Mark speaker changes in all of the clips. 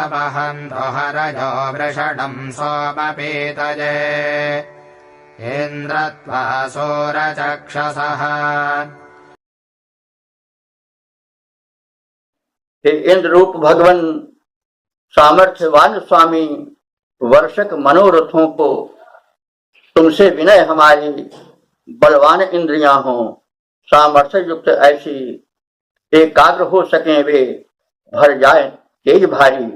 Speaker 1: वहन्तो हरयो वृषणम् सोमपीतये इन्द्रत्वा सूरचक्षसः।
Speaker 2: हे इंद्र रूप भगवान सामर्थ्यवान स्वामी, वर्षक मनोरथों को तुमसे विनय हमारी, बलवान इंद्रियां हो सामर्थ्य युक्त ऐसी, एकाग्र हो सकें वे भर जाए तेज भारी,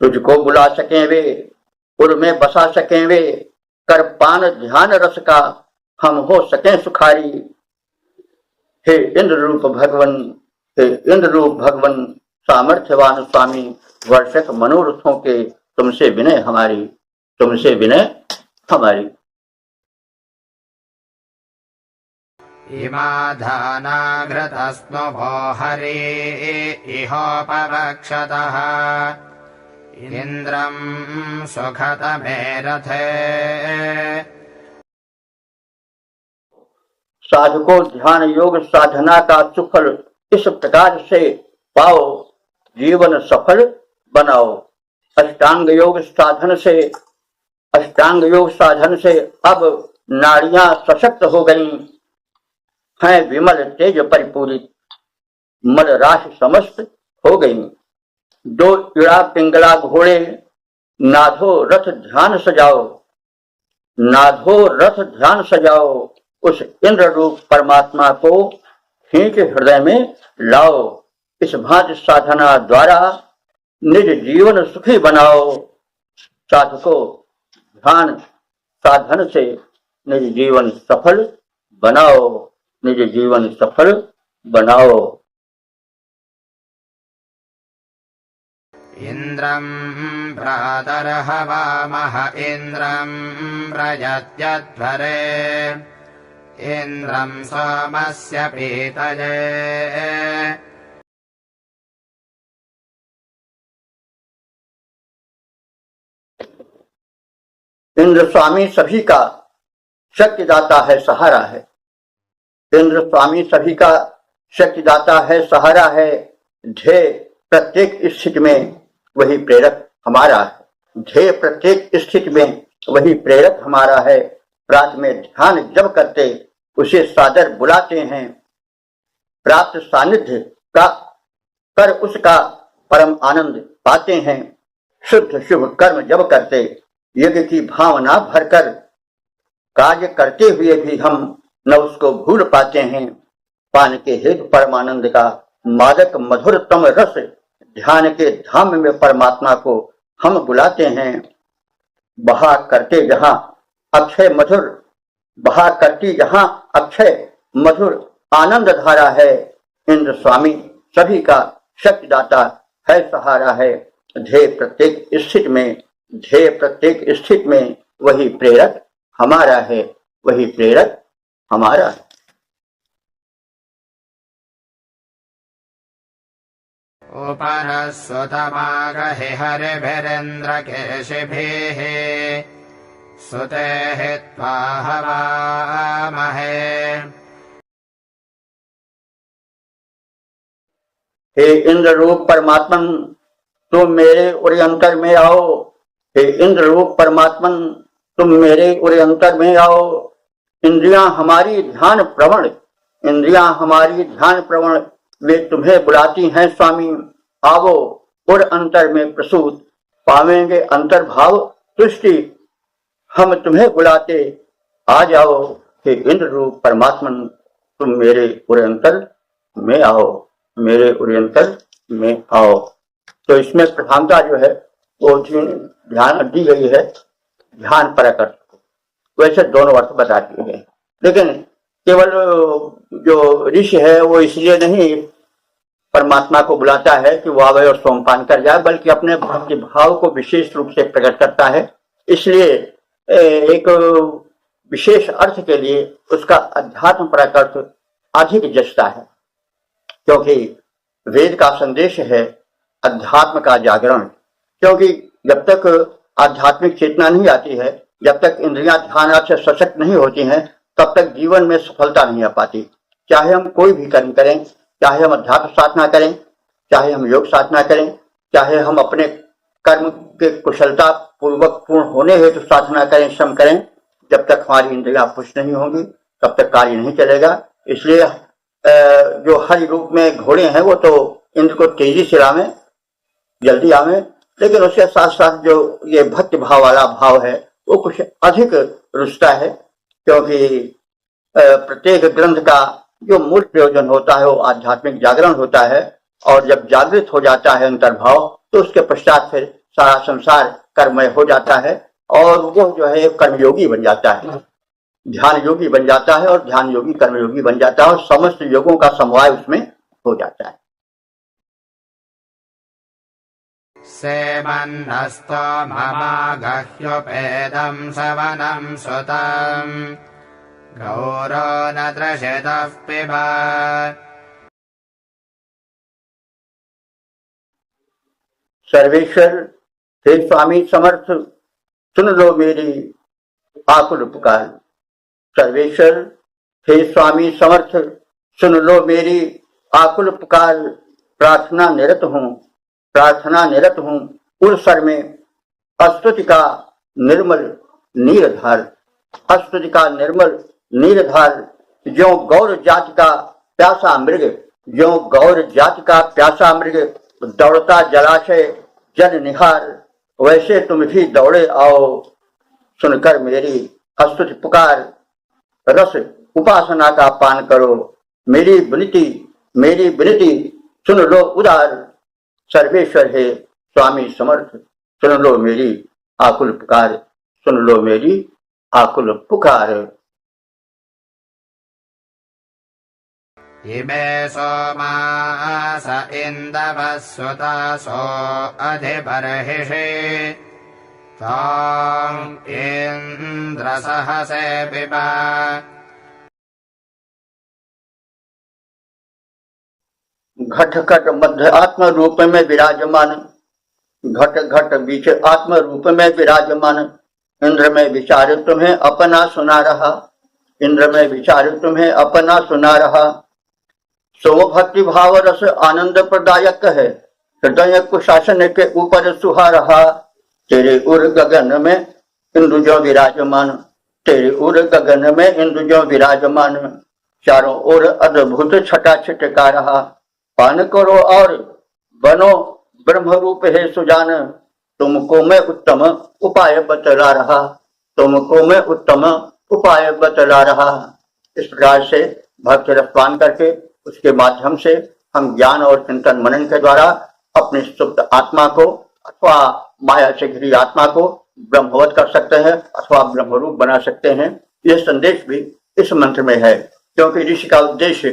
Speaker 2: तुझको बुला सकें वे उर में बसा सकें वे, कर पान ध्यान रस का हम हो सकें सुखारी। हे इंद्र रूप भगवान, हे इंद्र रूप भगवान सामर्थ्यवान स्वामी, वर्षक मनोरथों के तुमसे विनय हमारी, तुमसे विनय हमारी।
Speaker 1: इमाधानाघृतस्नुभो हरे इहोपवक्षतः इंद्रम् सुखतमे रथे।
Speaker 2: साधकों ध्यान योग साधना का सुफल इस प्रकार से पाओ, जीवन सफल बनाओ। अष्टांग योग साधन से अब नाड़ियां सशक्त हो गईं, हैं विमल तेज परिपूरित, मल राशि समस्त हो गईं। दो इड़ा पिंगला घोड़े नाधो रथ ध्यान सजाओ, नाधो रथ ध्यान सजाओ। उस इंद्र रूप परमात्मा को खींच हृदय में लाओ। इस भांति साधना द्वारा निज जीवन सुखी बनाओ। साधको ध्यान साधन से निज जीवन सफल बनाओ, निज जीवन सफल बनाओ।
Speaker 1: इंद्रम् भ्रातर्हवामः इंद्रम् प्रयत्यध्वरे, इंद्रम् सोमस्य पीतये।
Speaker 2: इंद्र स्वामी सभी का शक्तिदाता है, सहारा है। इंद्र स्वामी सभी का शक्तिदाता है, सहारा है। ध्येय प्रत्येक स्थिति में वही प्रेरक हमारा है। ध्येय प्रत्येक स्थिति में वही प्रेरक हमारा है। रात में ध्यान जब करते उसे सादर बुलाते हैं। प्राप्त सानिध्य का कर उसका परम आनंद पाते हैं। शुद्ध शुभ कर्म जब करते यज्ञ की भावना भरकर, कार्य करते हुए भी हम न उसको भूल पाते हैं। पान के हेतु परमानंद का मादक मधुरतम रस ध्यान के धाम में परमात्मा को हम बुलाते हैं। बहा करती जहां अक्षय मधुर आनंद धारा है। इंद्र स्वामी सभी का शक्तिदाता है, सहारा है। ध्येय प्रत्येक स्थिति में वही प्रेरक हमारा है, वही प्रेरक हमारा है।
Speaker 1: उपरस्वतमागहि हरिभिरिन्द्रकेशिभिः, सुते हित्वा हवामहे।
Speaker 2: हे इंद्र रूप परमात्मन, तुम मेरे उर्यंतर में आओ। हे इंद्र रूप परमात्मन, तुम मेरे उर्यंतर में आओ। इंद्रियां हमारी ध्यान प्रवण वे तुम्हें बुलाती हैं स्वामी। आवो और अंतर में प्रसूत पावेंगे अंतर्भाव तुष्टि, हम तुम्हें बुलाते आ जाओ। हे इंद्र रूप परमात्मन, तुम मेरे उर्यंतर में आओ, मेरे उर्यंतर में आओ। तो इसमें प्रधानता जो है वो ध्यान दी गई है, ध्यान परक अर्थ। वैसे दोनों अर्थ बता दिए गए, लेकिन केवल जो ऋषि है वो इसलिए नहीं परमात्मा को बुलाता है कि वो आवे और सोमपान कर जाए, बल्कि अपने भक्ति भाव को विशेष रूप से प्रकट करता है। इसलिए एक विशेष अर्थ के लिए उसका अध्यात्म परक अर्थ अधिक जचता है, क्योंकि वेद का संदेश है अध्यात्म का जागरण। क्योंकि जब तक आध्यात्मिक चेतना नहीं आती है, जब तक इंद्रियां ध्यान से सशक्त नहीं होती हैं, तब तक जीवन में सफलता नहीं आ पाती। चाहे हम कोई भी कर्म करें, चाहे हम अध्यात्म साधना करें, चाहे हम योग साधना करें, चाहे हम अपने कर्म के कुशलता पूर्वक पूर्ण होने हेतु साधना करें, श्रम करें, जब तक हमारी इंद्रियां पुष्ट नहीं होंगी तब तक कार्य नहीं चलेगा। इसलिए जो हरि रूप में घोड़े हैं वो तो इंद्र को तेजी से लावे, जल्दी आवे, लेकिन उसके साथ साथ जो ये भक्ति भाव वाला भाव है वो कुछ अधिक रुचता है, क्योंकि प्रत्येक ग्रंथ का जो मूल प्रयोजन होता है वो आध्यात्मिक जागरण होता है, और जब जागृत हो जाता है अंतर्भाव तो उसके पश्चात फिर सारा संसार कर्ममय हो जाता है और वो जो है कर्मयोगी बन जाता है, ध्यान योगी बन जाता है, और ध्यान योगी कर्मयोगी बन जाता है और समस्त योगों का समवाय उसमें हो जाता है।
Speaker 1: सेवन्नस्तो ममागह्युपेदं सवनं सुतं गौरो न दृशतः पिबा।
Speaker 2: सर्वेश्वर हे स्वामी समर्थ, सुन लो मेरी आकुल पुकार। सर्वेश्वर हे स्वामी समर्थ, सुन लो मेरी आकुल पुकार। प्रार्थना निरत हूँ उर में अस्तुति का निर्मल नीरधार। अस्तुति का निर्मल नीरधार, ज्यों गौर जाति का प्यासा मृग, ज्यों गौर जाति का प्यासा मृग दौड़ता जलाशय जन निहार, वैसे तुम भी दौड़े आओ सुनकर मेरी अस्तुति पुकार। रस उपासना का पान करो, मेरी विनती सुन लो उदार। सर्वेश्वर है स्वामी समर्थ, सुन लो मेरी आकुल पुकार, सुन लो मेरी आकुल पुकार।
Speaker 1: इमे सोमास इन्दवः सुतासो अधिबर्हिषि ताम् इन्द्र सहसे पिबा।
Speaker 2: घट घट मध्य आत्म रूप में विराजमान, घट घट बीच आत्म रूप में विराजमान। इंद्र में विचार तुम्हें अपना सुना रहा, इंद्र में विचार तुम्हें अपना सुना रहा। सो भक्ति भाव रस आनंद प्रदायक है, हृदय कुशासन के ऊपर सुहा रहा। तेरे उर गगन में इंदु जो विराजमान, तेरे उर गगन में इंदु जो विराजमान। चारों ओर अद्भुत छटा छिटका रहा। पान करो और बनो ब्रह्म रूप है सुजान, तुमको मैं उत्तम उपाय बतला रहा, तुमको मैं उत्तम उपाय बतला रहा। इस प्रकार से भक्त रसपान करके उसके माध्यम से हम ज्ञान और चिंतन मनन के द्वारा अपनी सुप्त आत्मा को अथवा माया से घिरी आत्मा को ब्रह्मवत कर सकते हैं अथवा ब्रह्मरूप बना सकते हैं। यह संदेश भी इस मंत्र में है, क्योंकि ऋषि का उद्देश्य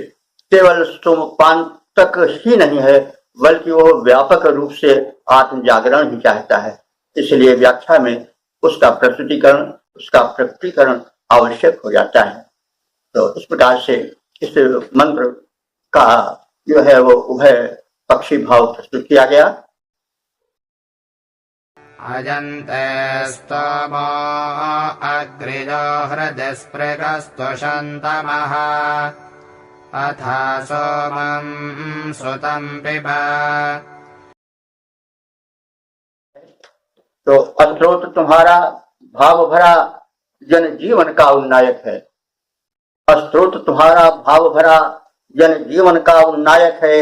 Speaker 2: केवल स्तोमपान तक ही नहीं है, बल्कि वो व्यापक रूप से आत्म जागरण ही चाहता है। इसलिए व्याख्या में उसका प्रस्तुतिकरण, उसका प्रकटीकरण आवश्यक हो जाता है। तो इस प्रकार से इस मंत्र का जो है वो उभय पक्षी भाव प्रस्तुत किया गया।
Speaker 1: अजन्ते स्तमो अग्रिजो हृदय स्पृगस्तुषन्तमः अथा सोमं सुतं पिबा। तो
Speaker 2: अस्रोत तुम्हारा भाव भरा जन जीवन का उन्नायक है। अस्रोत तुम्हारा भाव भरा जन जीवन का उन्नायक है।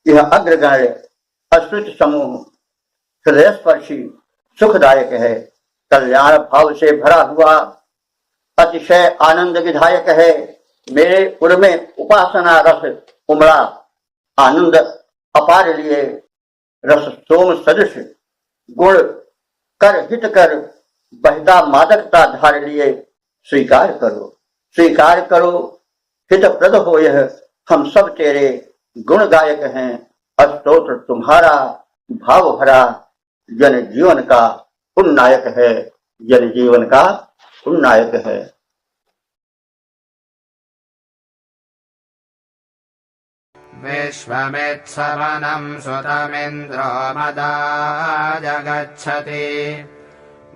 Speaker 2: यह अग्रगण्य अश्रुत समूह हृदय स्पर्शी सुखदायक है। कल्याण भाव से भरा हुआ अतिशय आनंद विधायक है। मेरे उर में उपासना रस उमड़ा, आनंद अपार लिए। रस सोम सदृश गुण कर हित कर बहता मादकता धार लिए। स्वीकार करो हित प्रद हो यह, हम सब तेरे गुण गायक हैं। स्तोत्र तुम्हारा भाव भरा जन जीवन का उन्नायक है, जन जीवन का उन्नायक है।
Speaker 1: विश्वमेत्सवनं सुतमिन्द्रो मदाय गच्छति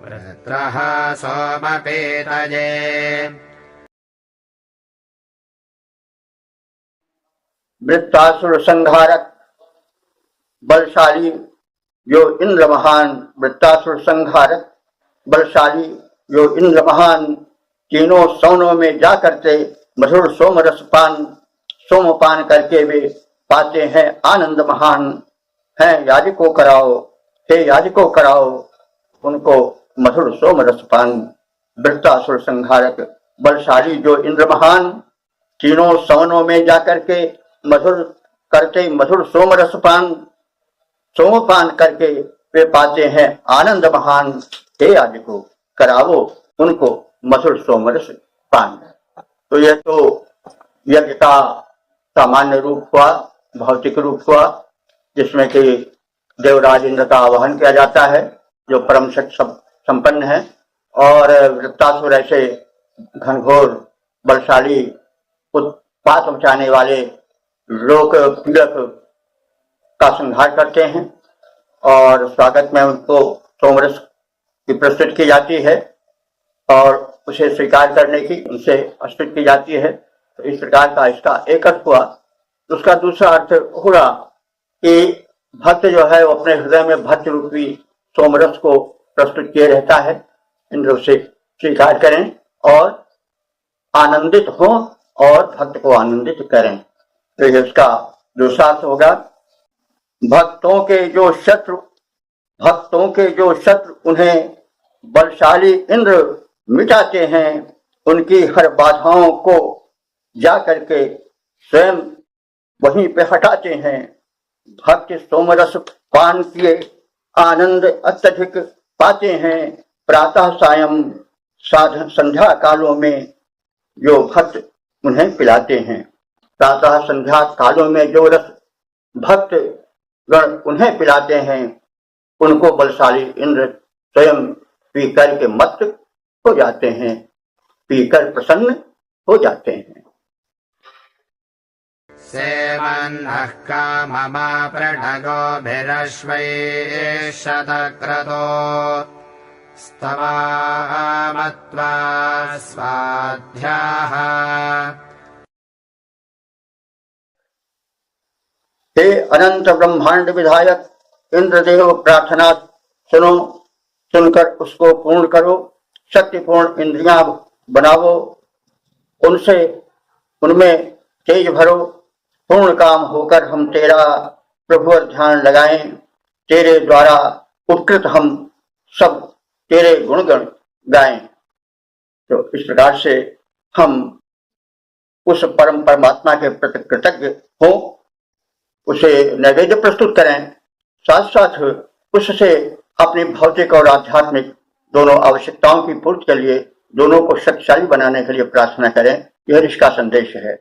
Speaker 1: वृत्रः सोमपीतये।
Speaker 2: वृत्तासुर संहारक बलशाली जो इंद्र महान वृत्तासुर संहारक बलशाली, जो इंद्र महान तीनों सौनों में जा करके मधुर सोमपान करके वे पाते हैं आनंद महान है। याजकों कराओ, हे याजकों कराओ उनको मधुर सोम रसपान। वृत्तासुर संहारक बलशाली जो इंद्र महान तीनों सवनों में जाकर के मधुर सोमपान करके वे पाते हैं आनंद महान। हे याजकों करावो उनको मधुर सोमरस पान। तो यह तो यज्ञ का सामान्य रूप हुआ, भौतिक रूप हुआ, जिसमें कि देवराज इंद्र का आवाहन किया जाता है जो परम शक्ति संपन्न है, और वृत्तासुर ऐसे घनघोर बलशाली उत्पात मचाने वाले लोक पीड़क का संहार करते हैं, और स्वागत में उनको सोमरस की प्रस्तुत की जाती है और उसे स्वीकार करने की उनसे स्तुति की जाती है। तो इस प्रकार का इसका एक अर्थ हुआ। उसका दूसरा अर्थ हुआ कि भक्त जो है वो अपने हृदय में भक्त रूपी सोमरस को प्रस्तुत किए रहता है, इंद्र उसे स्वीकार करें और आनंदित हो और भक्त को आनंदित करें। तो ये उसका दूसरा अर्थ होगा। भक्तों के जो शत्रु उन्हें बलशाली इंद्र मिटाते हैं, उनकी हर बाधाओं को जा करके स्वयं वहीं पे हटाते हैं। भक्त सोमरस पान किए आनंद अत्यधिक पाते हैं। प्रातः सायं संध्या कालों में जो भक्त उन्हें पिलाते हैं, प्रातः संध्या कालों में जो रस भक्त गण उन्हें पिलाते हैं, उनको बलशाली इंद्र स्वयं पीकर के मस्त हो जाते हैं, पीकर प्रसन्न हो जाते हैं।
Speaker 1: सेवन्नः काममाप्रणगोभिरश्वैषदक्रतो स्तवामत्वा स्वाध्याः।
Speaker 2: हे अनंत ब्रह्मांड विधायक इंद्रदेव, प्रार्थना सुनकर उसको पूर्ण करो। शक्तिपूर्ण इंद्रियां बनावो, उनमें तेज भरो। पूर्ण काम होकर हम तेरा प्रभु और ध्यान लगाएं। तेरे द्वारा उपकृत हम सब तेरे गुणगण गाएं। तो इस प्रकार से हम उस परम परमात्मा के प्रति कृतज्ञ हों, उसे नैवेद्य प्रस्तुत करें, साथ साथ उससे अपनी भौतिक और आध्यात्मिक दोनों आवश्यकताओं की पूर्ति के लिए, दोनों को शक्तिशाली बनाने के लिए प्रार्थना करें। यह ऋषि का संदेश है।